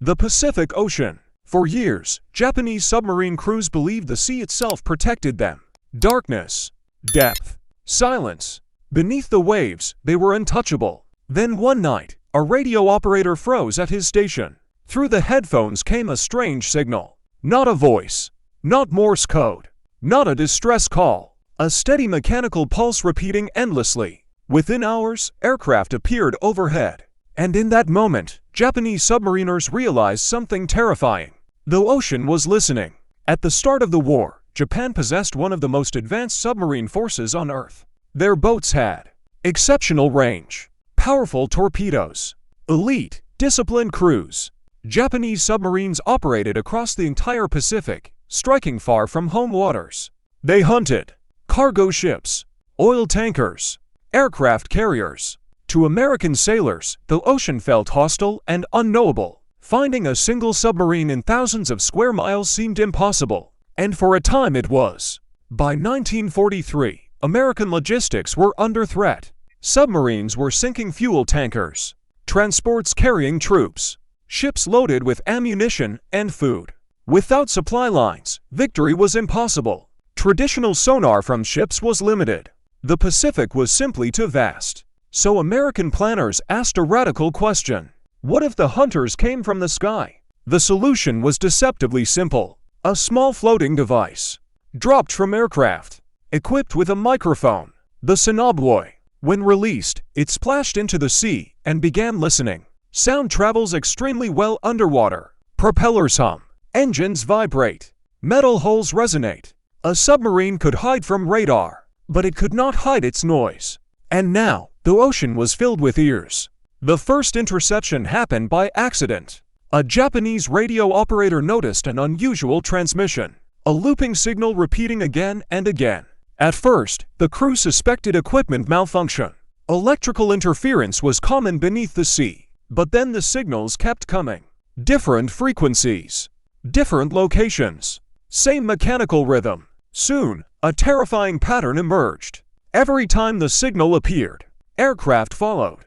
The Pacific Ocean. For years, Japanese submarine crews believed the sea itself protected them. Darkness, depth, silence. Beneath the waves, they were untouchable. Then one night, a radio operator froze at his station. Through the headphones came a strange signal. Not a voice, not Morse code, not a distress call. A steady mechanical pulse repeating endlessly. Within hours, aircraft appeared overhead. And in that moment, Japanese submariners realized something terrifying. The ocean was listening. At the start of the war, Japan possessed one of the most advanced submarine forces on Earth. Their boats had exceptional range, powerful torpedoes, elite, disciplined crews. Japanese submarines operated across the entire Pacific, striking far from home waters. They hunted cargo ships, oil tankers, aircraft carriers. To American sailors, the ocean felt hostile and unknowable. Finding a single submarine in thousands of square miles seemed impossible, and for a time it was. By 1943, American logistics were under threat. Submarines were sinking fuel tankers, transports carrying troops, ships loaded with ammunition and food. Without supply lines, victory was impossible. Traditional sonar from ships was limited. The Pacific was simply too vast. So American planners asked a radical question. What if the hunters came from the sky? The solution was deceptively simple. A small floating device, dropped from aircraft, equipped with a microphone. The Sonar buoy. When released, it splashed into the sea and began listening. Sound travels extremely well underwater. Propellers hum, engines vibrate, metal hulls resonate. A submarine could hide from radar, but it could not hide its noise. And now, the ocean was filled with ears. The first interception happened by accident. A Japanese radio operator noticed an unusual transmission, a looping signal repeating again and again. At first, the crew suspected equipment malfunction. Electrical interference was common beneath the sea, but then the signals kept coming. Different frequencies, different locations, same mechanical rhythm. Soon, a terrifying pattern emerged. Every time the signal appeared, aircraft followed.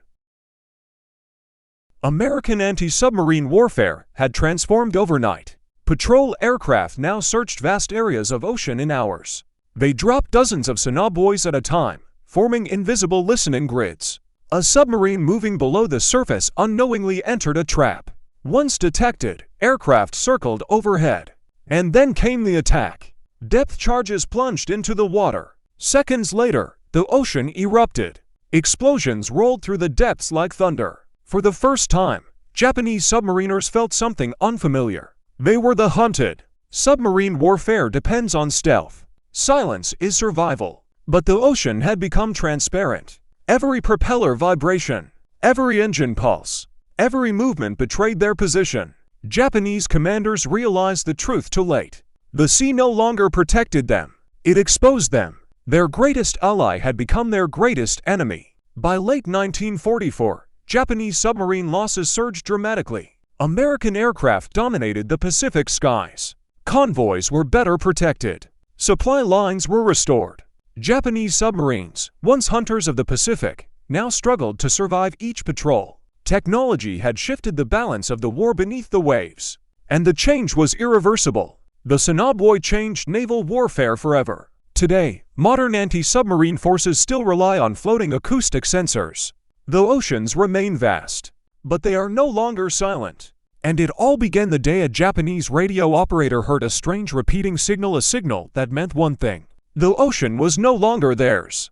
American anti-submarine warfare had transformed overnight. Patrol aircraft now searched vast areas of ocean in hours. They dropped dozens of sonar buoys at a time, forming invisible listening grids. A submarine moving below the surface unknowingly entered a trap. Once detected, aircraft circled overhead. And then came the attack. Depth charges plunged into the water. Seconds later, the ocean erupted. Explosions rolled through the depths like thunder. For the first time, Japanese submariners felt something unfamiliar. They were the hunted. Submarine warfare depends on stealth. Silence is survival. But the ocean had become transparent. Every propeller vibration, every engine pulse, every movement betrayed their position. Japanese commanders realized the truth too late. The sea no longer protected them. It exposed them. Their greatest ally had become their greatest enemy. By late 1944, Japanese submarine losses surged dramatically. American aircraft dominated the Pacific skies. Convoys were better protected. Supply lines were restored. Japanese submarines, once hunters of the Pacific, now struggled to survive each patrol. Technology had shifted the balance of the war beneath the waves. And the change was irreversible. The Sonar buoy changed naval warfare forever. Today, modern anti-submarine forces still rely on floating acoustic sensors. The oceans remain vast, but they are no longer silent. And it all began the day a Japanese radio operator heard a strange repeating signal, a signal that meant one thing. The ocean was no longer theirs.